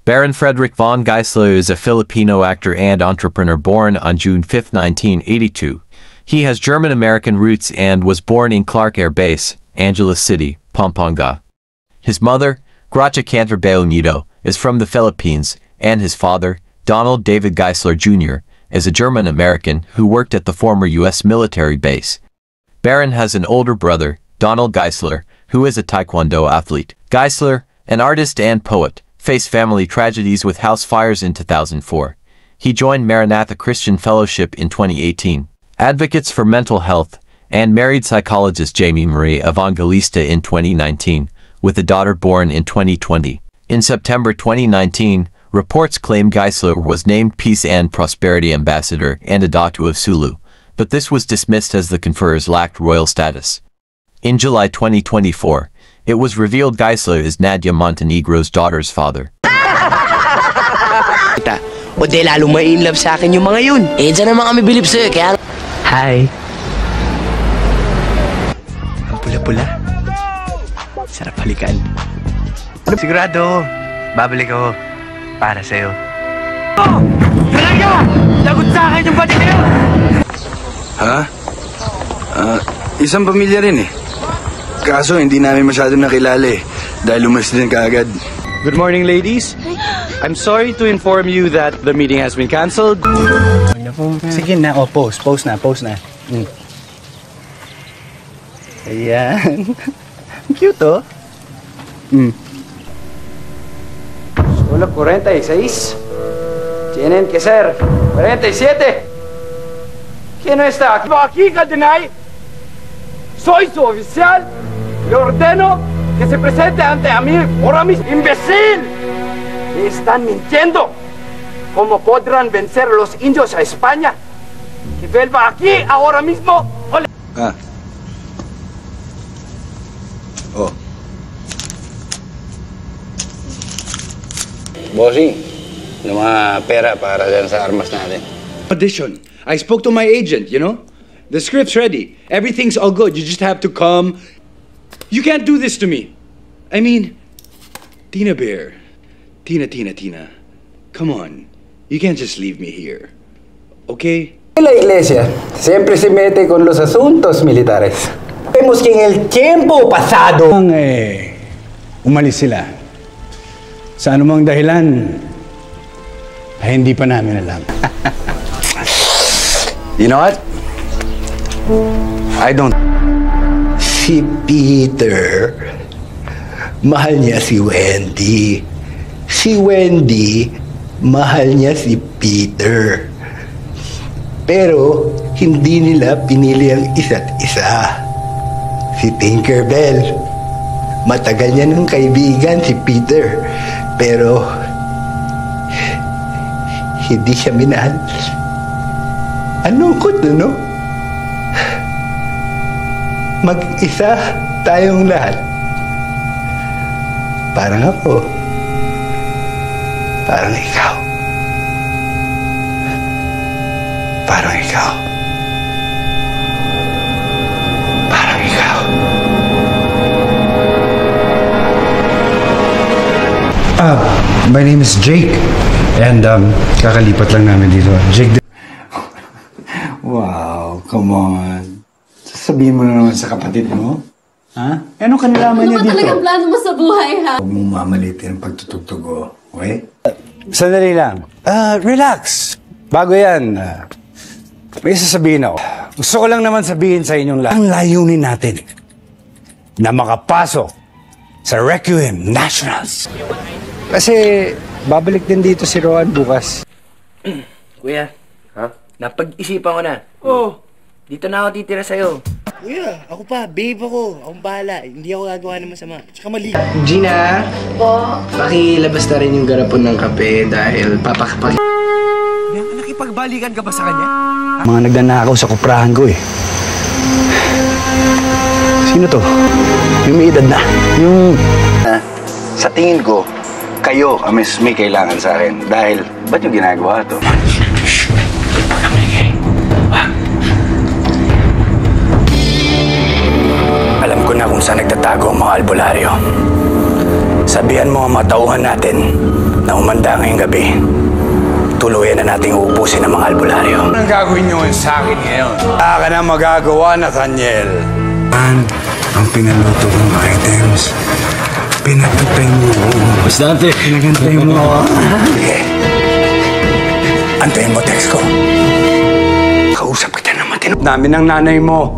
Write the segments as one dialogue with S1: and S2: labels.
S1: Baron Frederick von Geisler is a Filipino actor and entrepreneur born on June 5, 1982. He has German-American roots and was born in Clark Air Base, Angeles City, Pampanga. His mother, Gracia Canterbeo Nido, is from the Philippines, and his father, Donald David Geisler Jr., is a German-American who worked at the former U.S. military base. Baron has an older brother, Donald Geisler, who is a Taekwondo athlete. Geisler, an artist and poet, faced family tragedies with house fires in 2004. He joined Maranatha Christian Fellowship in 2018. Advocates for mental health, and married psychologist Jamie Marie Evangelista in 2019, with a daughter born in 2020. In September 2019, reports claim Geisler was named Peace and Prosperity Ambassador and a Datu of Sulu, but this was dismissed as the conferors lacked royal status. In July 2024, it was revealed Geisler is Nadia Montenegro's daughter's father.
S2: O de lalo ma-inlove sa akin yung mga yun. Eh, dyan naman kami bilib sa'yo, kaya... Hi. Ang pula-pula. Sarap halikan. Sigurado, babalik ako para sa'yo. Oh! Talaga! Lagot sa akin yung bati na yun!
S3: Ha? Isang pamilya rin eh. Kaso hindi namin masyadong nakilala eh. Dahil umalis din kaagad.
S4: Good morning, ladies. I'm sorry to inform you that the meeting has been cancelled.
S5: Sige na, pause na. Ayan. Cute, oh.
S6: Solo 46. Tienen que ser 47. ¿Quién no está aquí? Aquí, Caldenay. Soy su oficial. Le ordeno que se presente ante a mí ahora mismo. ¡Imbécil! Me están mintiendo. ¿Cómo podrán vencer los indios a España? Que vuelva aquí ahora mismo.
S3: Ah. Oh.
S7: Bossing, yung mga pera para dyan sa armas natin.
S8: Audition. I spoke to my agent, you know? The script's ready. Everything's all good. You just have to come. You can't do this to me. I mean, Tina Bear. Tina. Come on. You can't just leave me here. Okay?
S9: La iglesia siempre se mete con los asuntos militares. Vemos que en el tiempo pasado...
S5: umalis sila. Sa anumang dahilan, ay hindi pa namin alam.
S3: You know what? I don't...
S9: Si Peter, mahal niya si Wendy. Si Wendy, mahal niya si Peter. Pero, hindi nila pinili ang isa't isa. Si Tinkerbell, matagal niya ng kaibigan si Peter. Pero, hindi siya minahal. Anong kot, ano? Mag-isa tayong lahat. Parang ako. Parang ikaw. Parang ikaw. Parang ikaw.
S5: My name is Jake. And, kakalipat lang namin dito. Jake. Wow, come on. Sabihin mo na naman sa kapatid mo. Ha? Ano kanalaman niya dito?
S10: Ano ba talagang plano mo sa buhay, ha?
S5: Huwag mong mamalitin ang pagtutugtog ko. Okay? Sandali lang. Relax. Bago yan, may sasabihin ako. Gusto ko lang naman sabihin sa inyong lahat. Ang layunin natin na makapasok sa Requiem Nationals. Kasi babalik din dito si Roan bukas.
S2: Kuya, napag-isipan ko na. Dito na ako titira sa'yo.
S11: Kuya, ako pa, babe ako. Akong bahala. Hindi ako gagawa ng masama. Tsaka mali.
S2: Gina, pakilabas na rin yung garapon ng kape dahil papakapag...
S11: Nakipagbalikan ka ba sa kanya?
S5: Mga nagnanakaw sa kuprahan ko eh. Sino to? Yung may edad na. Yung...
S3: Sa tingin ko, kayo ang may kailangan sa akin. Dahil, ba't yung ginagawa to?
S5: Alam ko na kung saan nagtatago ang mga albularyo. Sabihan mo ang mga tauhan natin na umanda ngayong gabi. Tuluyan na nating uubusin ang mga albularyo. Anong gagawin nyo sa akin ngayon? Wala ka na magagawa, Nathaniel.
S3: Ang pinaluto kong items. Pinagantay mo.
S5: Bastante. Pinagantay mo. Sige. Antayin mo text ko. Kausap kita naman. Tinap namin ang nanay mo.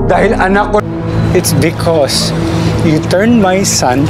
S5: Dahil anak ko...
S10: It's because you turned my son